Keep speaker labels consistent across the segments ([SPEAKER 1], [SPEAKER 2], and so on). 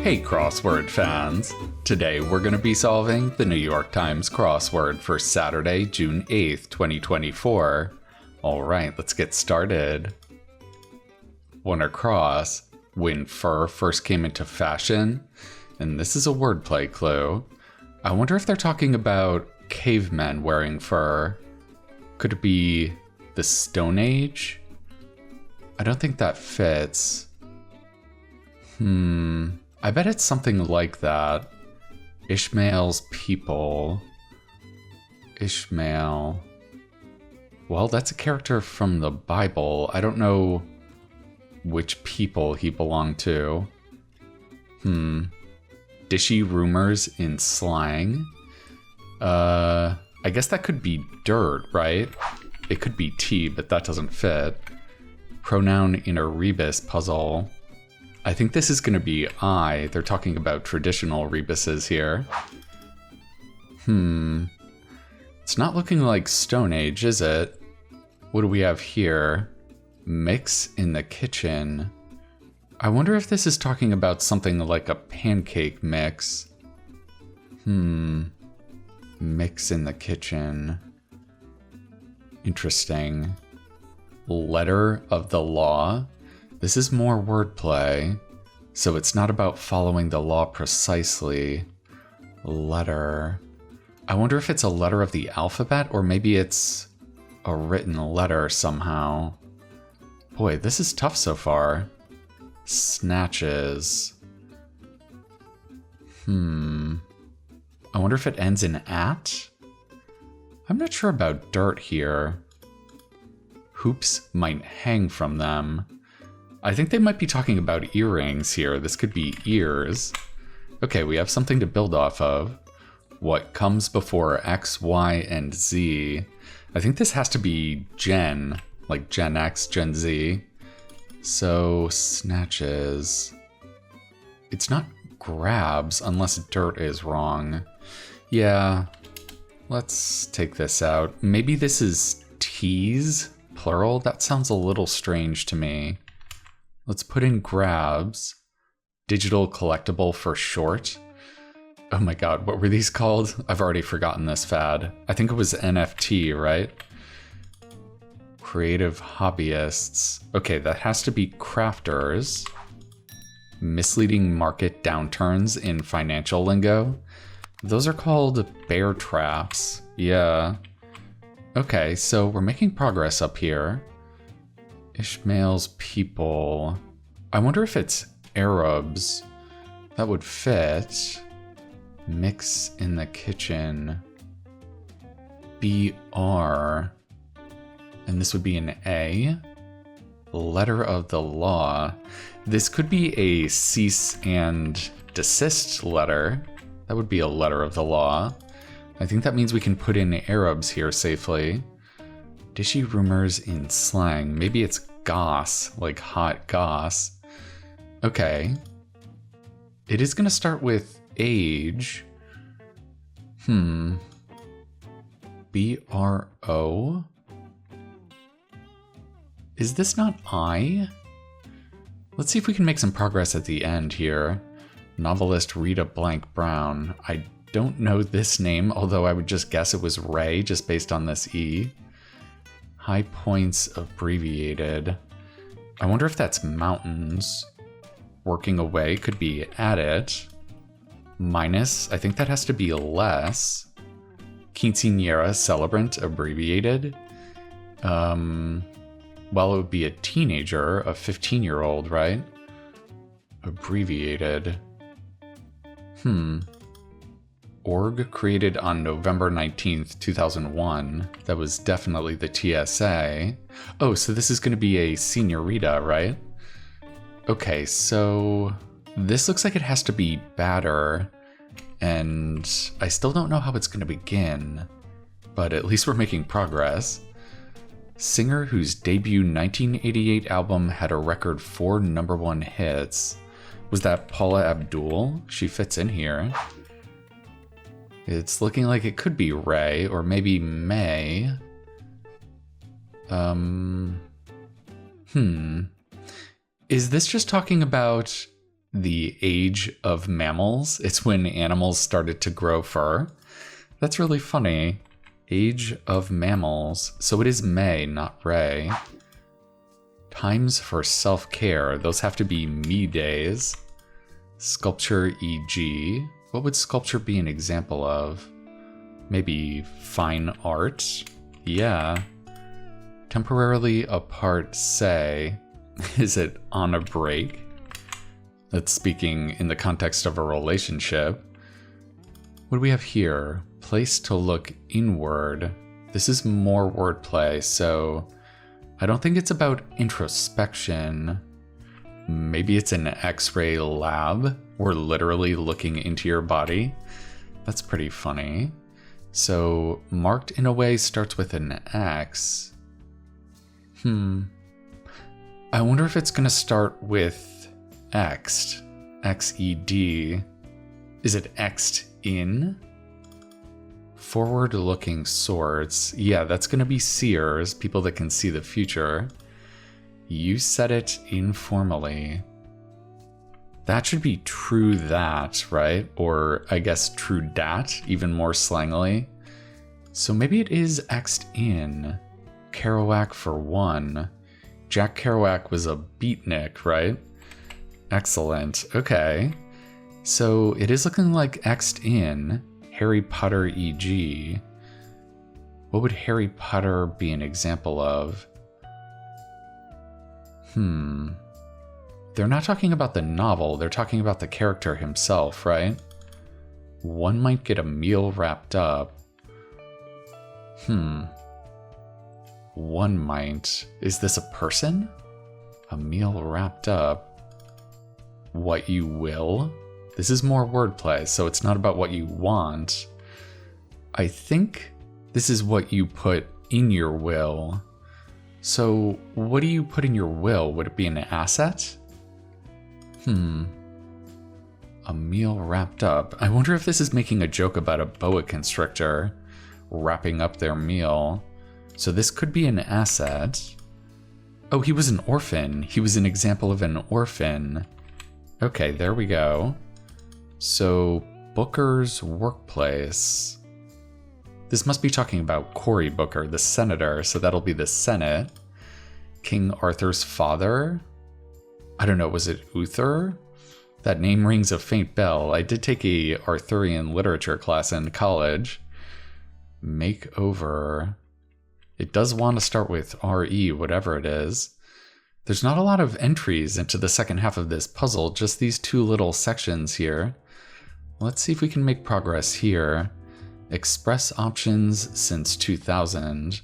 [SPEAKER 1] Hey Crossword fans! Today we're going to be solving the New York Times crossword for Saturday, June 8th, 2024. Alright, let's get started. Wonder cross, when fur first came into fashion, and this is a wordplay clue. I wonder if they're talking about cavemen wearing fur. Could it be the Stone Age? I don't think that fits. I bet it's something like that. Ishmael's people. Ishmael. Well, that's a character from the Bible. I don't know which people he belonged to. Dishy rumors in slang. I guess that could be dirt, right? It could be tea, but that doesn't fit. Pronoun in a rebus puzzle. I think this is going to be I. They're talking about traditional rebuses here. It's not looking like Stone Age, is it? What do we have here? Mix in the kitchen. I wonder if this is talking about something like a pancake mix. Mix in the kitchen. Interesting. Letter of the law. This is more wordplay, so it's not about following the law precisely. Letter. I wonder if it's a letter of the alphabet, or maybe it's a written letter somehow. Boy, this is tough so far. Snatches. I wonder if it ends in at? I'm not sure about dirt here. Hoops might hang from them. I think they might be talking about earrings here. This could be ears. Okay, we have something to build off of. What comes before X, Y, and Z? I think this has to be Gen, like Gen X, Gen Z. So, snatches. It's not grabs unless dirt is wrong. Yeah, let's take this out. Maybe this is tease, plural? That sounds a little strange to me. Let's put in grabs. Digital collectible for short. Oh my god, what were these called? I've already forgotten this fad. I think it was NFT, right? Creative hobbyists. Okay, that has to be crafters. Misleading market downturns in financial lingo. Those are called bear traps. Yeah. Okay, so we're making progress up here. Ishmael's people. I wonder if it's Arabs. That would fit. Mix in the kitchen. BR. And this would be an A. Letter of the law. This could be a cease and desist letter. That would be a letter of the law. I think that means we can put in Arabs here safely. Dishy rumors in slang. Maybe it's goss, like hot goss. Okay. It is going to start with age. BRO? Is this not I? Let's see if we can make some progress at the end here. Novelist Rita Blank Brown. I don't know this name, although I would just guess it was Ray, just based on this E. High points abbreviated. I wonder if that's mountains. Working away could be at it. Minus, I think that has to be less. Quinceañera celebrant abbreviated. Well, it would be a teenager, a 15-year-old, right? Abbreviated. Org created on November 19th, 2001. That was definitely the TSA. Oh, so this is going to be a señorita, right? Okay, so this looks like it has to be batter, and I still don't know how it's going to begin, but at least we're making progress. Singer whose debut 1988 album had a record 4 #1 hits. Was that Paula Abdul? She fits in here. It's looking like it could be Ray, or maybe May. Is this just talking about the age of mammals. It's when animals started to grow fur. That's really funny. Age of mammals. So it is May, not Ray. Times for self-care. Those have to be me days. Sculpture, e.g. What would sculpture be an example of? Maybe fine art? Yeah. Temporarily apart, say. Is it on a break? That's speaking in the context of a relationship. What do we have here? Place to look inward. This is more wordplay, so I don't think it's about introspection. Maybe it's an X-ray lab. We're literally looking into your body. That's pretty funny. So marked in a way starts with an X. I wonder if it's going to start with X'd. X-E-D. Is it X'd in? Forward-looking swords. Yeah, that's going to be seers, people that can see the future. You said it informally. That should be true that, right? Or I guess true dat, even more slangily. So maybe it is X'd in. Kerouac for one. Jack Kerouac was a beatnik, right? Excellent. Okay. So it is looking like X'd in. Harry Potter, e.g. What would Harry Potter be an example of? They're not talking about the novel, they're talking about the character himself, right? One might get a meal wrapped up. One might. Is this a person? A meal wrapped up. What you will? This is more wordplay, so it's not about what you want. I think this is what you put in your will. So what do you put in your will? Would it be an asset? A meal wrapped up. I wonder if this is making a joke about a boa constrictor wrapping up their meal. So this could be an asset. Oh, he was an orphan. He was an example of an orphan. Okay, there we go. So, Booker's workplace. This must be talking about Cory Booker, the senator, so that'll be the Senate. King Arthur's father? I don't know, was it Uther? That name rings a faint bell. I did take a Arthurian literature class in college. Makeover. It does want to start with R-E, whatever it is. There's not a lot of entries into the second half of this puzzle, just these two little sections here. Let's see if we can make progress here. Express options since 2000.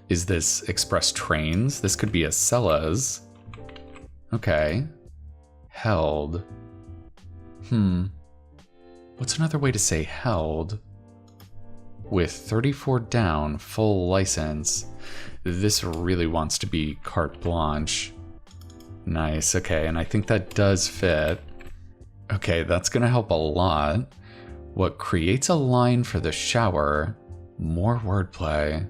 [SPEAKER 1] Is this express trains? This could be a Cella's. Okay. Held. What's another way to say held? With 34 down, full license. This really wants to be carte blanche. Nice, okay, and I think that does fit. Okay, that's gonna help a lot. What creates a line for the shower? More wordplay.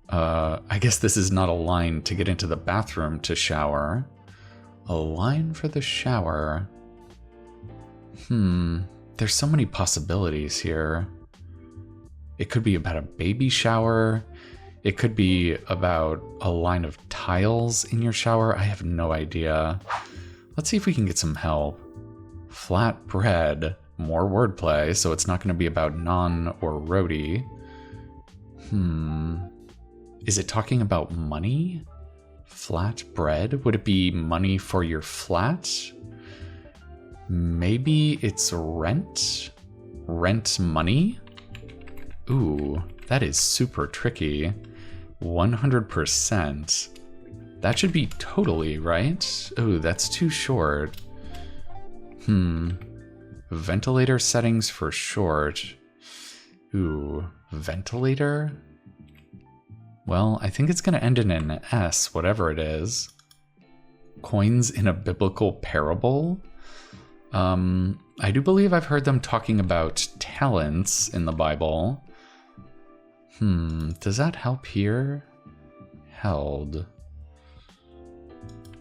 [SPEAKER 1] I guess this is not a line to get into the bathroom to shower. A line for the shower. There's so many possibilities here. It could be about a baby shower. It could be about a line of tiles in your shower. I have no idea. Let's see if we can get some help. Flat bread. More wordplay, so it's not going to be about naan or roti. Is it talking about money? Flat bread? Would it be money for your flat? Maybe it's rent? Rent money? Ooh, that is super tricky. 100%. That should be totally, right? Ooh, that's too short. Ventilator settings for short. Ooh, ventilator? Well, I think it's going to end in an S, whatever it is. Coins in a biblical parable? I do believe I've heard them talking about talents in the Bible. Does that help here? Held.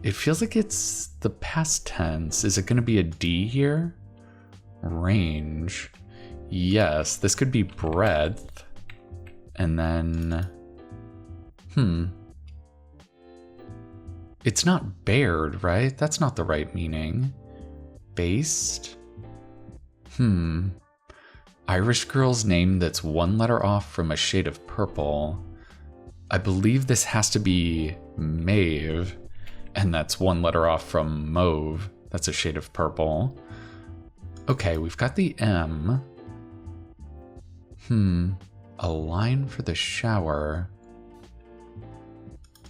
[SPEAKER 1] It feels like it's the past tense. Is it going to be a D here? Range. Yes, this could be breadth. And then... It's not bared, right? That's not the right meaning. Based? Irish girl's name that's one letter off from a shade of purple. I believe this has to be Maeve, and that's one letter off from mauve. That's a shade of purple. Okay, we've got the M. A line for the shower.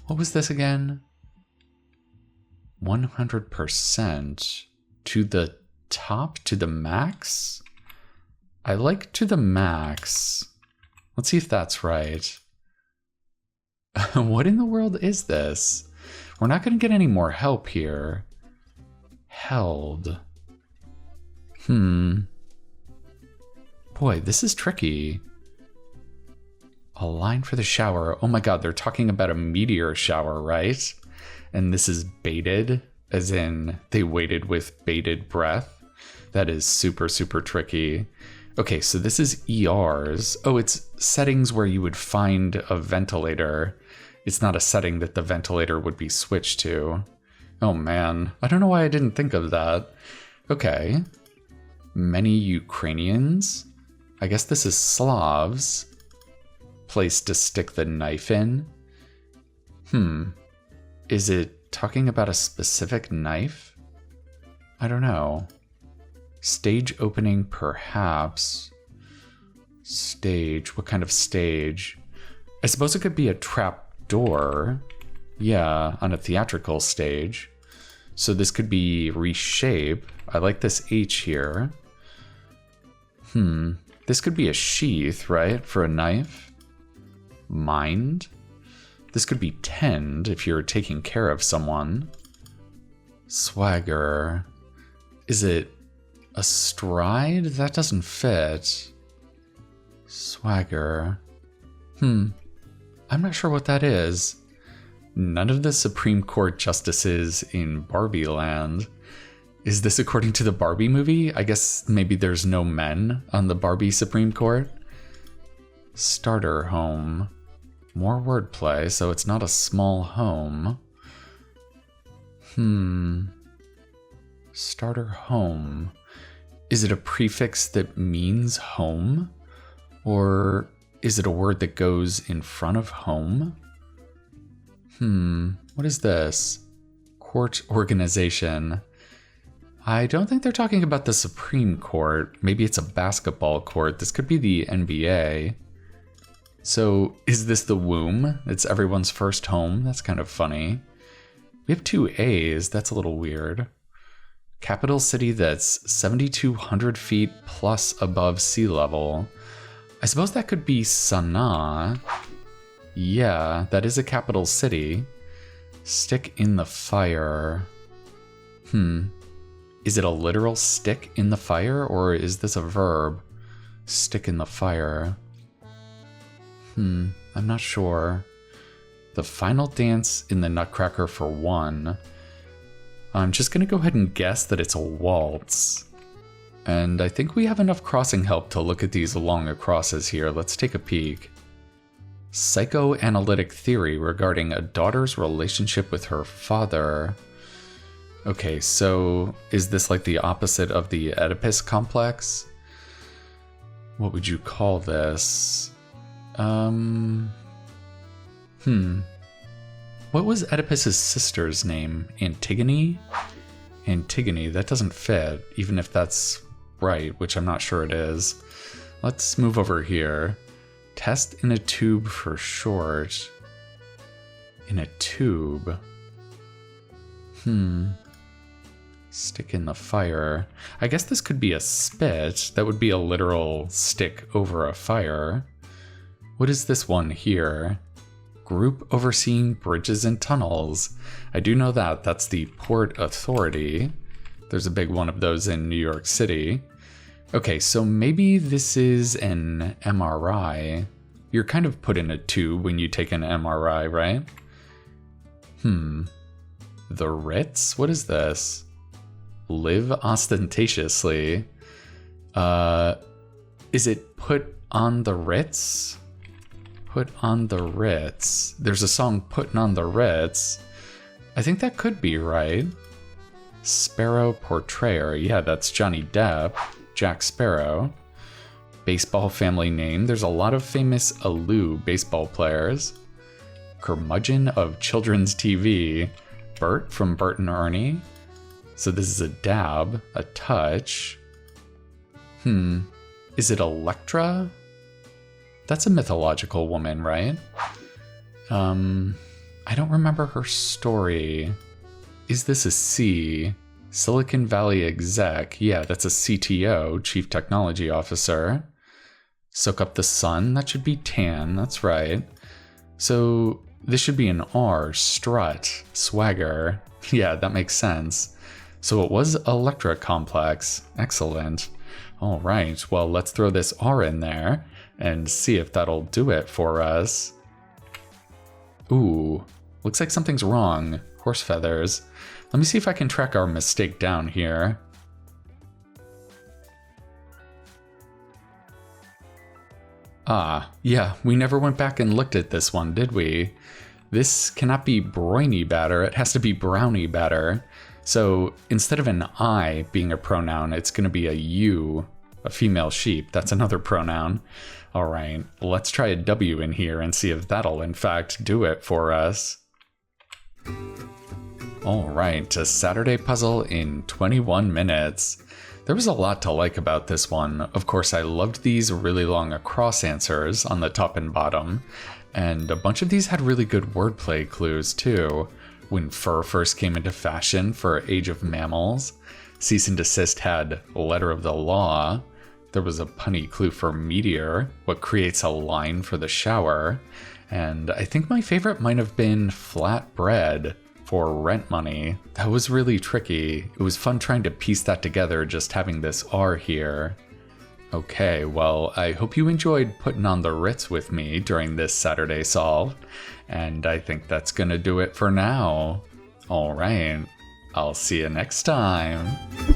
[SPEAKER 1] What was this again? 100% to the top, to the max? I like to the max. Let's see if that's right. What in the world is this? We're not going to get any more help here. Held. Boy, this is tricky. A line for the shower. Oh my god, they're talking about a meteor shower, right? And this is baited, as in they waited with bated breath. That is super, super tricky. Okay, so this is ERs. Oh, it's settings where you would find a ventilator. It's not a setting that the ventilator would be switched to. Oh man, I don't know why I didn't think of that. Okay. Many Ukrainians. I guess this is Slavs. Place to stick the knife in. Is it talking about a specific knife? I don't know. Stage opening, perhaps. Stage, what kind of stage? I suppose it could be a trap door. Yeah, on a theatrical stage. So this could be reshape. I like this H here. This could be a sheath, right? For a knife. Mind. This could be tend if you're taking care of someone. Swagger. Is it a stride? That doesn't fit. Swagger. I'm not sure what that is. None of the Supreme Court justices in Barbie Land. Is this according to the Barbie movie? I guess maybe there's no men on the Barbie Supreme Court. Starter home. More wordplay, so it's not a small home. Starter home. Is it a prefix that means home? Or is it a word that goes in front of home? What is this? Court organization. I don't think they're talking about the Supreme Court. Maybe it's a basketball court. This could be the NBA. So is this the womb? It's everyone's first home? That's kind of funny. We have 2 A's. That's a little weird. Capital city that's 7,200 feet plus above sea level. I suppose that could be Sana'a. Yeah, that is a capital city. Stick in the fire. Is it a literal stick in the fire, or is this a verb? Stick in the fire. I'm not sure. The final dance in the Nutcracker for 1. I'm just going to go ahead and guess that it's a waltz. And I think we have enough crossing help to look at these long acrosses here. Let's take a peek. Psychoanalytic theory regarding a daughter's relationship with her father. Okay, so is this like the opposite of the Oedipus complex? What would you call this? What was Oedipus's sister's name? Antigone? Antigone, that doesn't fit, even if that's right, which I'm not sure it is. Let's move over here. Test in a tube for short. In a tube. Stick in the fire. I guess this could be a spit. That would be a literal stick over a fire. What is this one here? Group overseeing bridges and tunnels. I do know that. That's the Port Authority. There's a big one of those in New York City. Okay, so maybe this is an MRI. You're kind of put in a tube when you take an MRI, right? The Ritz? What is this? Live ostentatiously. Is it put on the Ritz? Put on the Ritz. There's a song Putting on the Ritz. I think that could be right. Sparrow Portrayer. Yeah, that's Johnny Depp. Jack Sparrow. Baseball family name. There's a lot of famous Alou baseball players. Curmudgeon of children's TV. Bert from Bert and Ernie. So this is a dab, a touch. Is it Electra? That's a mythological woman, right? I don't remember her story. Is this a C? Silicon Valley exec. Yeah, that's a CTO, Chief Technology Officer. Soak up the sun. That should be tan. That's right. So this should be an R. Strut. Swagger. Yeah, that makes sense. So it was Electra Complex. Excellent. All right. Well, let's throw this R in there and see if that'll do it for us. Ooh, looks like something's wrong. Horse feathers. Let me see if I can track our mistake down here. Ah, yeah, we never went back and looked at this one, did we? This cannot be briny batter, it has to be brownie batter. So instead of an I being a pronoun, it's going to be a you, a female sheep. That's another pronoun. All right, let's try a W in here and see if that'll in fact do it for us. All right, a Saturday puzzle in 21 minutes. There was a lot to like about this one. Of course, I loved these really long across answers on the top and bottom, and a bunch of these had really good wordplay clues too. When fur first came into fashion for Age of Mammals, Cease and Desist had Letter of the Law. There was a punny clue for Meteor, what creates a line for the shower, and I think my favorite might have been Flat Bread for Rent Money. That was really tricky. It was fun trying to piece that together, just having this R here. Okay, well, I hope you enjoyed putting on the Ritz with me during this Saturday solve, and I think that's gonna do it for now. All right, I'll see you next time.